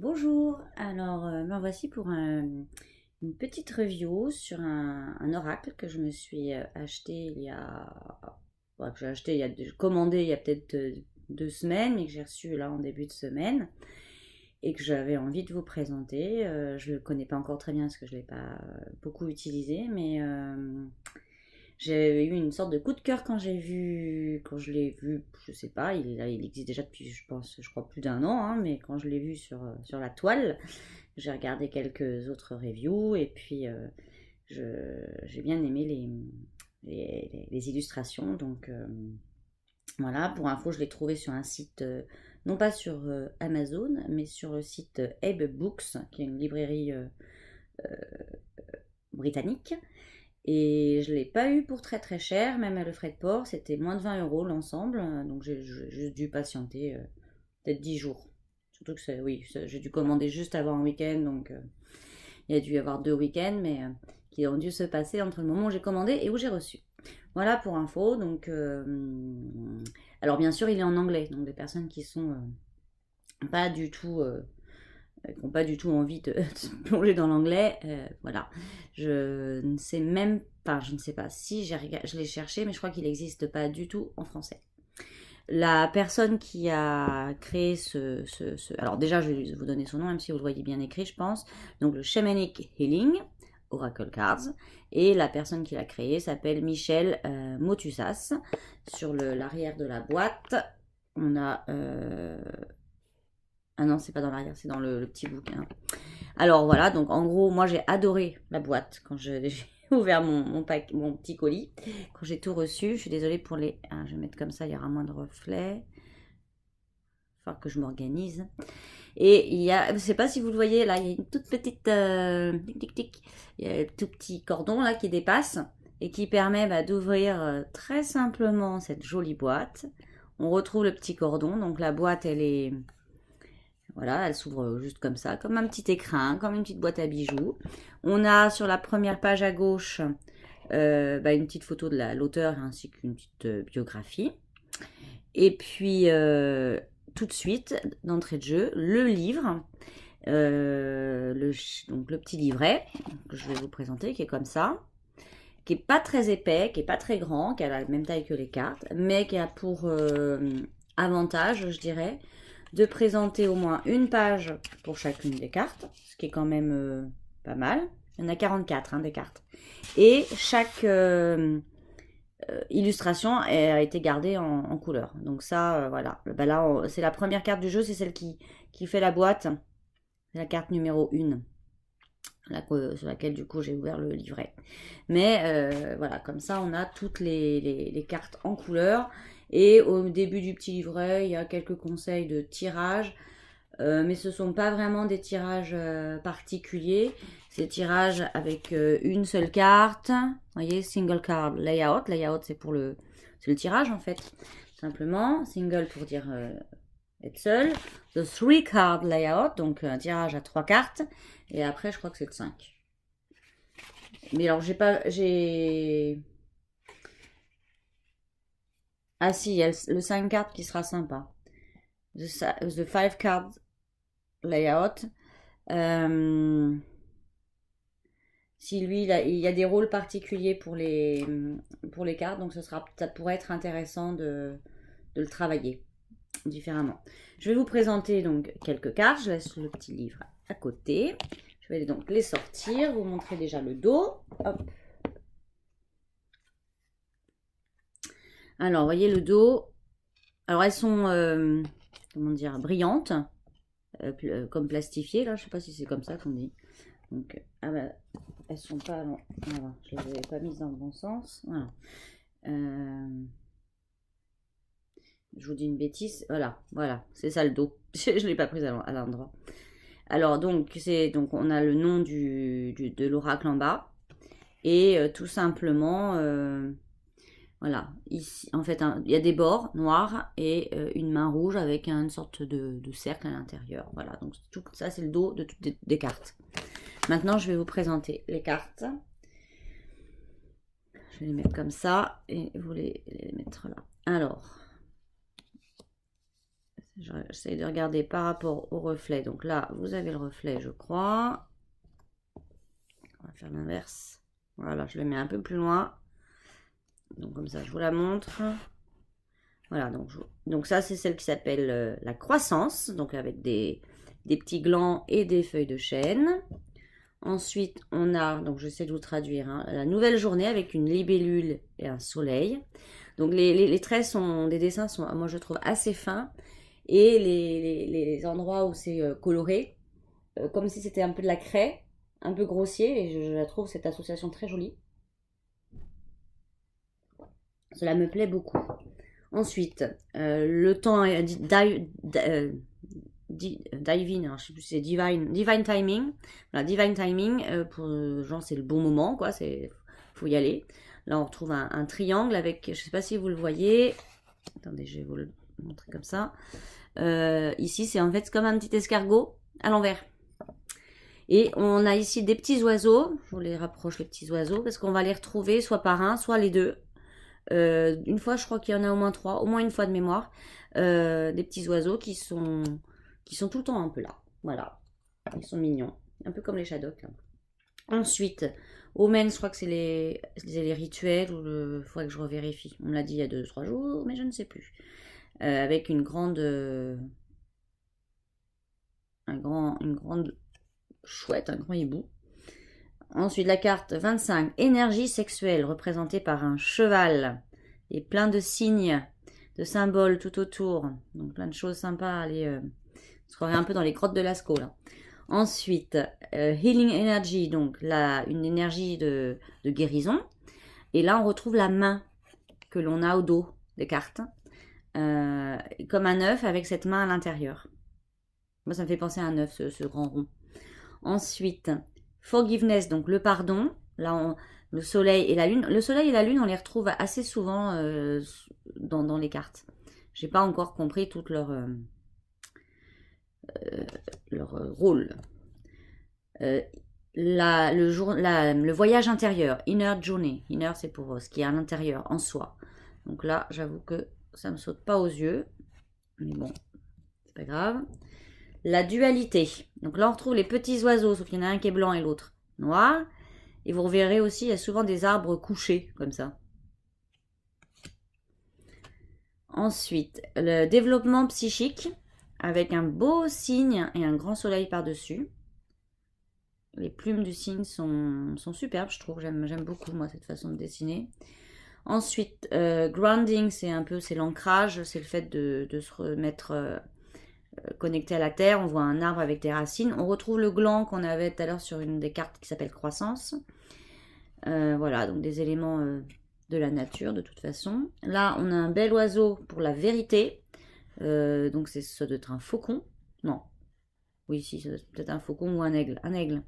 Bonjour, alors me voici pour une petite review sur un oracle que je me suis acheté il y a... que j'ai acheté, commandé il y a peut-être 2 semaines, mais que j'ai reçu là en début de semaine et que j'avais envie de vous présenter. Je ne le connais pas encore très bien parce que je ne l'ai pas beaucoup utilisé, mais j'ai eu une sorte de coup de cœur quand je l'ai vu, je sais pas, il existe déjà depuis, je crois plus d'1 an, hein, mais quand je l'ai vu sur la toile, j'ai regardé quelques autres reviews et puis j'ai bien aimé les illustrations. Donc voilà, pour info, je l'ai trouvé sur un site, non pas sur Amazon, mais sur le site Abe Books, qui est une librairie britannique. Et je ne l'ai pas eu pour très très cher, même à le frais de port, c'était moins de 20 € l'ensemble, donc j'ai juste dû patienter peut-être 10 jours. Surtout que oui, j'ai dû commander juste avant un week-end, donc il y a dû y avoir 2 week-ends, mais qui ont dû se passer entre le moment où j'ai commandé et où j'ai reçu. Voilà pour info, donc alors bien sûr il est en anglais, donc des personnes qui sont pas du tout qui n'ont pas du tout envie de se plonger dans l'anglais, voilà. Je ne sais même pas, je ne sais pas si je l'ai cherché, mais je crois qu'il n'existe pas du tout en français. La personne qui a créé alors déjà, je vais vous donner son nom, même si vous le voyez bien écrit, je pense. Donc le Shamanic Healing, Oracle Cards. Et la personne qui l'a créé s'appelle Michel Motusas. Sur l'arrière de la boîte, on a... Ah non, c'est pas dans l'arrière, c'est dans le petit bouquin. Alors voilà, donc en gros, moi j'ai adoré la boîte quand j'ai ouvert mon petit colis. Quand j'ai tout reçu, je suis désolée pour les... Ah, je vais mettre comme ça, il y aura moins de reflets. Il va falloir que je m'organise. Et il y a, je ne sais pas si vous le voyez, là, il y a une toute petite... tic, tic, tic. Il y a un tout petit cordon là qui dépasse et qui permet d'ouvrir très simplement cette jolie boîte. On retrouve le petit cordon, donc la boîte, elle est... Voilà, elle s'ouvre juste comme ça, comme un petit écrin, comme une petite boîte à bijoux. On a sur la première page à gauche une petite photo de l'auteur ainsi qu'une petite biographie. Et puis tout de suite, d'entrée de jeu, le livre, donc le petit livret que je vais vous présenter, qui est comme ça, qui est pas très épais, qui est pas très grand, qui a la même taille que les cartes, mais qui a pour avantage, je dirais, de présenter au moins une page pour chacune des cartes, ce qui est quand même pas mal. Il y en a 44 des cartes. Et chaque illustration a été gardée en couleur. Donc ça, voilà. Là, c'est la première carte du jeu, c'est celle qui fait la boîte. C'est la carte numéro 1. Sur laquelle du coup j'ai ouvert le livret. Mais voilà, comme ça on a toutes les cartes en couleur. Et au début du petit livret, il y a quelques conseils de tirage. Mais ce ne sont pas vraiment des tirages particuliers. C'est tirages avec une seule carte. Vous voyez, single card layout. Layout, c'est le tirage en fait. Simplement, single pour dire être seul. The 3 card layout, donc un tirage à 3 cartes. Et après, je crois que c'est le 5. Mais alors, Ah si, il y a le 5 cartes qui sera sympa. The 5 card layout. Si lui, il y a des rôles particuliers pour les cartes, donc ça pourrait être intéressant de le travailler différemment. Je vais vous présenter donc quelques cartes. Je laisse le petit livre à côté. Je vais donc les sortir, vous montrer déjà le dos. Hop. Alors, voyez le dos. Alors, elles sont, comment dire, brillantes, comme plastifiées. Là, je sais pas si c'est comme ça qu'on dit. Donc, elles sont pas... Voilà, je les avais pas mises dans le bon sens. Voilà. Je vous dis une bêtise. Voilà, c'est ça le dos. Je ne l'ai pas prise à l'endroit. Alors, donc on a le nom de l'oracle en bas. Et tout simplement, voilà. Ici, en fait, il y a des bords noirs et une main rouge avec une sorte de cercle à l'intérieur. Voilà, donc tout ça, c'est le dos de toutes des cartes. Maintenant, je vais vous présenter les cartes. Je vais les mettre comme ça et vous les mettre là. Alors, J'essaie de regarder par rapport au reflet. Donc là, vous avez le reflet, je crois. On va faire l'inverse. Voilà, je le mets un peu plus loin. Donc comme ça, je vous la montre. Voilà, donc ça, c'est celle qui s'appelle la croissance. Donc avec des petits glands et des feuilles de chêne. Ensuite, on a, donc j'essaie de vous traduire, hein, la nouvelle journée avec une libellule et un soleil. Donc les traits sont, des dessins sont, moi je trouve, assez fins. Et les endroits où c'est coloré, comme si c'était un peu de la craie, un peu grossier, et je la trouve cette association très jolie. Cela me plaît beaucoup. Ensuite, le temps divine, alors je sais plus si c'est divine timing. Voilà, divine timing, pour genre c'est le bon moment, quoi, faut y aller. Là on retrouve un triangle avec, je sais pas si vous le voyez, attendez, je vais vous le montrer comme ça. Ici c'est en fait comme un petit escargot à l'envers. Et on a ici des petits oiseaux, je vous les rapproche les petits oiseaux, parce qu'on va les retrouver soit par un, soit les deux. Une fois, je crois qu'il y en a au moins 3, au moins une fois de mémoire, des petits oiseaux qui sont tout le temps un peu là. Voilà, ils sont mignons, un peu comme les Shadocks. Ensuite, Omen, je crois que c'est les rituels, ou il faudrait que je revérifie. On me l'a dit il y a 2-3 jours, mais je ne sais plus. Avec une grande chouette, un grand hibou. Ensuite, la carte 25, énergie sexuelle, représentée par un cheval et plein de signes, de symboles tout autour. Donc plein de choses sympas à aller se croirait un peu dans les grottes de Lascaux là. Ensuite, healing energy, donc là, une énergie de guérison. Et là, on retrouve la main que l'on a au dos des cartes, comme un œuf avec cette main à l'intérieur. Moi, ça me fait penser à un œuf, ce grand rond. Ensuite, forgiveness, donc le pardon. Là, le soleil et la lune. Le soleil et la lune, on les retrouve assez souvent dans les cartes. J'ai pas encore compris tout leur rôle. Le voyage intérieur, inner journey. Inner, c'est pour ce qui est à l'intérieur, en soi. Donc là, j'avoue que ça me saute pas aux yeux. Mais bon, c'est pas grave. La dualité. Donc là, on retrouve les petits oiseaux, sauf qu'il y en a un qui est blanc et l'autre noir. Et vous reverrez aussi, il y a souvent des arbres couchés, comme ça. Ensuite, le développement psychique, avec un beau signe et un grand soleil par-dessus. Les plumes du signe sont superbes, je trouve. J'aime beaucoup, moi, cette façon de dessiner. Ensuite, grounding, c'est l'ancrage, c'est le fait de se remettre connecté à la terre. On voit un arbre avec des racines. On retrouve le gland qu'on avait tout à l'heure sur une des cartes qui s'appelle croissance. Voilà, donc des éléments de la nature de toute façon. Là, on a un bel oiseau pour la vérité. Donc ça doit être un faucon. Non. Oui, si, ça doit être peut-être un faucon ou un aigle. Un aigle.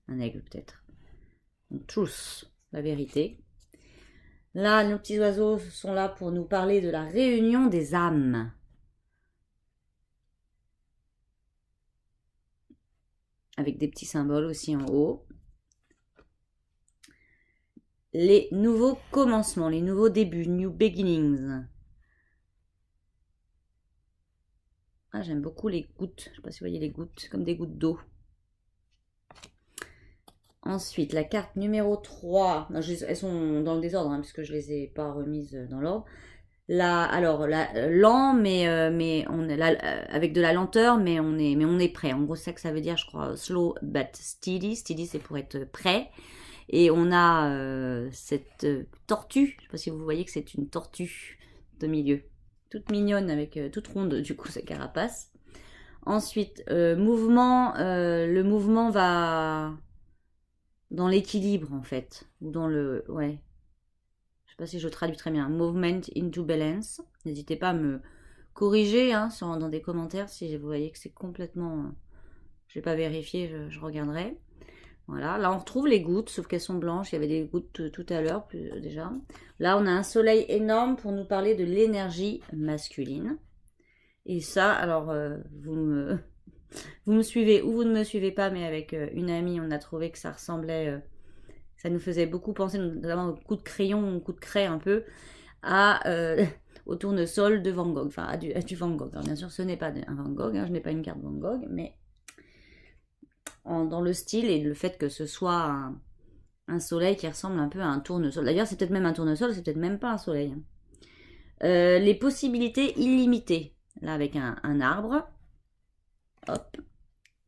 Un aigle peut-être. Donc, truth, la vérité. Là, nos petits oiseaux sont là pour nous parler de la réunion des âmes. Avec des petits symboles aussi en haut. Les nouveaux commencements, les nouveaux débuts, new beginnings. Ah, j'aime beaucoup les gouttes. Je ne sais pas si vous voyez les gouttes, comme des gouttes d'eau. Ensuite, la carte numéro 3. Non, elles sont dans le désordre, hein, puisque je ne les ai pas remises dans l'ordre. Lent, mais on est là, avec de la lenteur, mais on est prêt. En gros, c'est ça que ça veut dire, je crois. Slow but steady. Steady, c'est pour être prêt. Et on a cette tortue. Je ne sais pas si vous voyez que c'est une tortue de milieu. Toute mignonne, avec toute ronde, du coup, sa carapace. Ensuite, mouvement. Le mouvement va dans l'équilibre, en fait. Ou dans le... Ouais. Je sais pas si je traduis très bien. Movement into balance. N'hésitez pas à me corriger dans des commentaires si vous voyez que c'est complètement... je n'ai pas vérifié, je regarderai. Voilà, là on retrouve les gouttes, sauf qu'elles sont blanches. Il y avait des gouttes tout à l'heure déjà. Là on a un soleil énorme pour nous parler de l'énergie masculine. Et ça, alors vous me suivez ou vous ne me suivez pas, mais avec une amie, on a trouvé que ça ressemblait... ça nous faisait beaucoup penser, notamment au coup de crayon, au coup de craie un peu, au tournesol de Van Gogh, enfin à du Van Gogh. Alors bien sûr, ce n'est pas un Van Gogh, hein, je n'ai pas une carte Van Gogh, mais dans le style et le fait que ce soit un soleil qui ressemble un peu à un tournesol. D'ailleurs, c'est peut-être même un tournesol, c'est peut-être même pas un soleil. Les possibilités illimitées. Là, avec un arbre. Hop,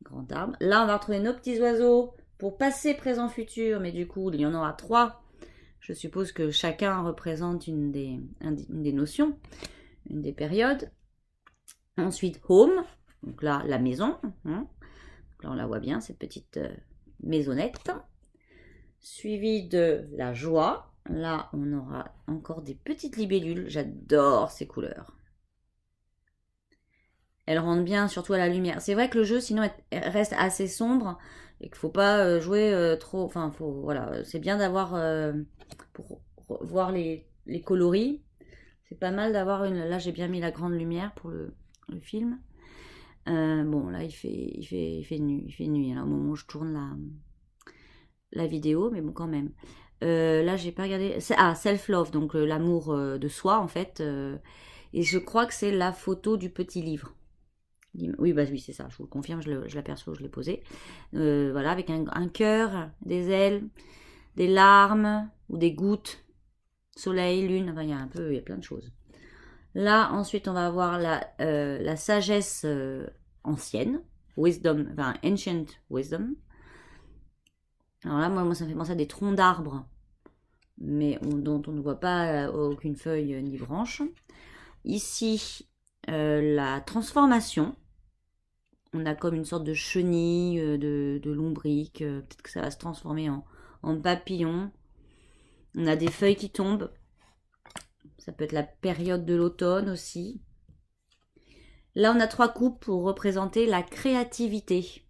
grand arbre. Là, on va retrouver nos petits oiseaux pour passé, présent, futur. Mais du coup, il y en aura 3. Je suppose que chacun représente une des notions, une des périodes. Ensuite, home. Donc là, la maison. Hein. Là, on la voit bien, cette petite maisonnette. Suivi de la joie. Là, on aura encore des petites libellules. J'adore ces couleurs. Elles rendent bien, surtout à la lumière. C'est vrai que le jeu, sinon, reste assez sombre et qu'il ne faut pas jouer trop. Enfin, voilà, c'est bien d'avoir pour voir les coloris. C'est pas mal d'avoir une. Là, j'ai bien mis la grande lumière pour le film. Bon, là, il fait nuit hein, au moment où je tourne la vidéo, mais bon, quand même. Là, j'ai pas regardé. Self-love, donc l'amour de soi, en fait. Et je crois que c'est la photo du petit livre. Oui, bah oui, c'est ça, je vous le confirme, je l'aperçois, je l'ai posé. Voilà, avec un cœur, des ailes, des larmes ou des gouttes, soleil, lune, enfin, il y a plein de choses. Là, ensuite, on va avoir la sagesse ancienne, wisdom, enfin, ancient wisdom. Alors là, moi, ça me fait penser à des troncs d'arbres, mais dont on ne voit pas aucune feuille ni branche. Ici, la transformation. On a comme une sorte de chenille, de lombric. Peut-être que ça va se transformer en papillon. On a des feuilles qui tombent. Ça peut être la période de l'automne aussi. Là, on a 3 coupes pour représenter la créativité.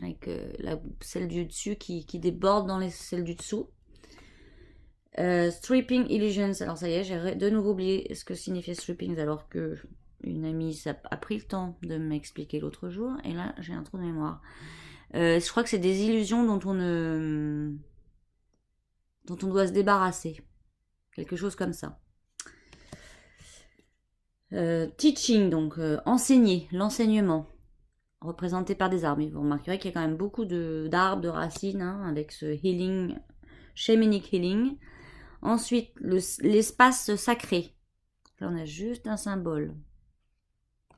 Avec celle du dessus qui déborde dans celle du dessous. Stripping Illusions. Alors ça y est, j'ai de nouveau oublié ce que signifiait stripping alors que une amie a pris le temps de m'expliquer l'autre jour. Et là, j'ai un trou de mémoire. Je crois que c'est des illusions dont on doit se débarrasser. Quelque chose comme ça. Teaching, donc enseigner, l'enseignement, représenté par des arbres. Vous remarquerez qu'il y a quand même beaucoup d'arbres, de racines, hein, avec ce healing, shamanic healing. Ensuite, l'espace sacré. Là, on a juste un symbole.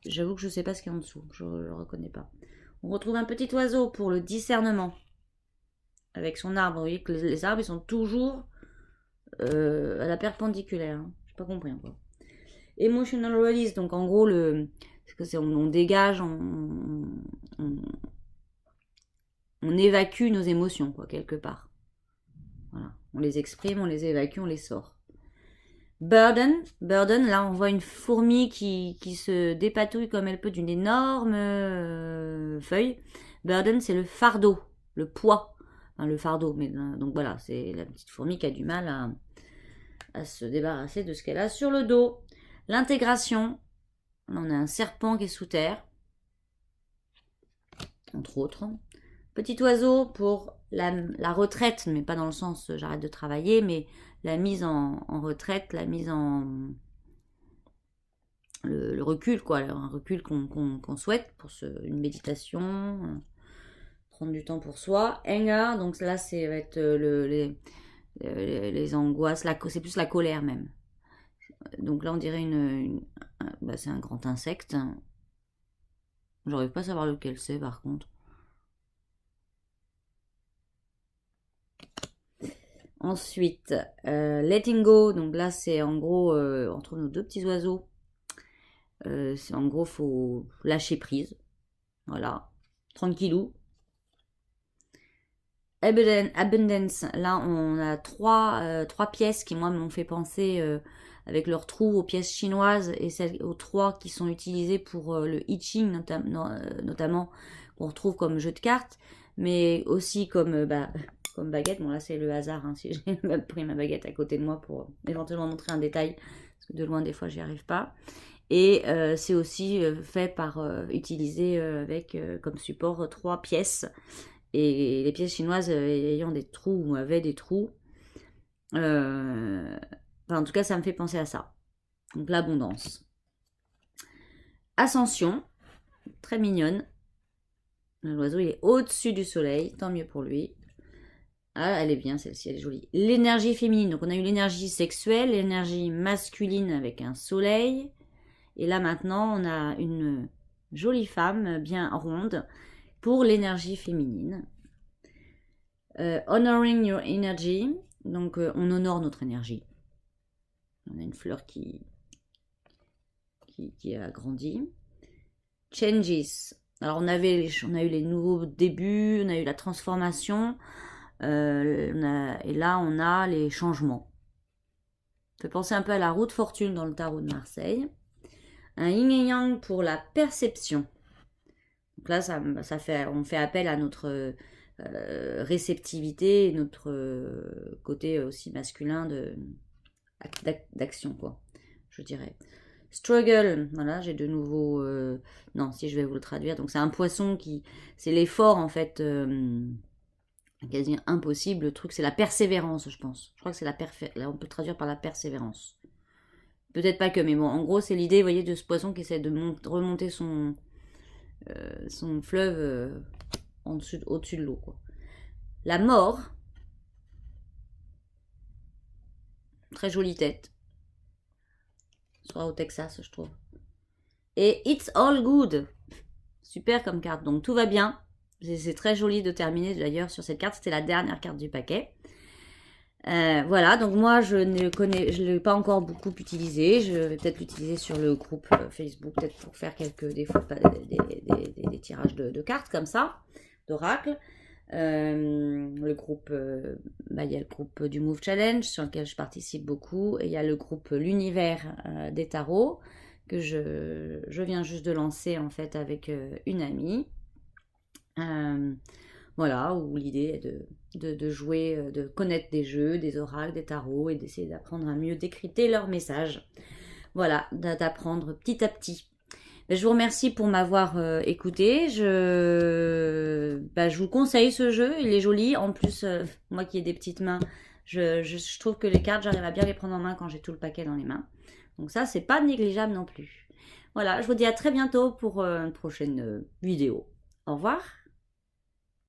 J'avoue que je ne sais pas ce qu'il y a en dessous. Je ne le reconnais pas. On retrouve un petit oiseau pour le discernement. Avec son arbre. Vous voyez que les arbres, ils sont toujours à la perpendiculaire. Hein. Je n'ai pas compris encore. Emotional release. Donc, en gros, on dégage, on évacue nos émotions, quoi, quelque part. Voilà. On les exprime, on les évacue, on les sort. Burden, là on voit une fourmi qui se dépatouille comme elle peut d'une énorme feuille. Burden, c'est le fardeau, le poids, enfin, le fardeau. Mais donc voilà, c'est la petite fourmi qui a du mal à se débarrasser de ce qu'elle a sur le dos. L'intégration, on a un serpent qui est sous terre, entre autres. Petit oiseau pour la retraite, mais pas dans le sens j'arrête de travailler, mais la mise en retraite, la mise en... Le recul, quoi, un recul qu'on souhaite pour une méditation, prendre du temps pour soi. Anger, donc là, va être les angoisses, c'est plus la colère même. Donc là, on dirait c'est un grand insecte. J'arrive pas à savoir lequel c'est, par contre. Ensuite, letting go, donc là c'est en gros, on trouve nos 2 petits oiseaux. C'est en gros, faut lâcher prise. Voilà, tranquillou. Abundance, là on a 3 pièces qui moi m'ont fait penser avec leurs trous aux pièces chinoises et celles aux 3 qui sont utilisées pour le I Ching notamment, qu'on retrouve comme jeu de cartes, mais aussi comme baguette. Bon là c'est le hasard, hein, si j'ai pris ma baguette à côté de moi pour éventuellement montrer un détail, parce que de loin des fois j'y arrive pas. Et c'est aussi fait utilisé avec comme support 3 pièces. Et les pièces chinoises ayant des trous ou avaient des trous. Enfin, en tout cas, ça me fait penser à ça. Donc, l'abondance. Ascension, très mignonne. L'oiseau, il est au-dessus du soleil, tant mieux pour lui. Ah, elle est bien, celle-ci, elle est jolie. L'énergie féminine, donc on a eu l'énergie sexuelle, l'énergie masculine avec un soleil. Et là, maintenant, on a une jolie femme, bien ronde, pour l'énergie féminine. Honoring your energy, donc on honore notre énergie. On a une fleur qui a grandi. Changes. Alors on a eu les nouveaux débuts, on a eu la transformation, et là on a les changements. Ça fait penser un peu à la roue de fortune dans le tarot de Marseille. Un yin et yang pour la perception. Donc là on fait appel à notre réceptivité, notre côté aussi masculin d'action, quoi, je dirais. Struggle, voilà, j'ai de nouveau... non, si je vais vous le traduire. Donc c'est un poisson qui... C'est l'effort, en fait, quasi impossible. Le truc, c'est la persévérance, je pense. Je crois que c'est là, on peut traduire par la persévérance. Peut-être pas que, mais bon, en gros, c'est l'idée, vous voyez, de ce poisson qui essaie de remonter son fleuve au-dessus de l'eau, quoi. La mort. Très jolie tête. Soit au Texas, je trouve. Et It's All Good. Super comme carte. Donc tout va bien. C'est très joli de terminer d'ailleurs sur cette carte. C'était la dernière carte du paquet. Voilà, donc moi je ne l'ai pas encore beaucoup utilisé. Je vais peut-être l'utiliser sur le groupe Facebook, peut-être pour faire des tirages de cartes comme ça, d'oracle. Le groupe, il y a le groupe du Move Challenge sur lequel je participe beaucoup, et il y a le groupe l'univers des tarots que je viens juste de lancer en fait avec une amie. Voilà, où l'idée est de jouer, de connaître des jeux, des oracles, des tarots, et d'essayer d'apprendre à mieux décrypter leurs messages. Voilà, d'apprendre petit à petit. Je vous remercie pour m'avoir écouté. Je vous conseille ce jeu, il est joli. En plus, moi qui ai des petites mains, je trouve que les cartes, j'arrive à bien les prendre en main quand j'ai tout le paquet dans les mains. Donc ça, c'est pas négligeable non plus. Voilà, je vous dis à très bientôt pour une prochaine vidéo. Au revoir.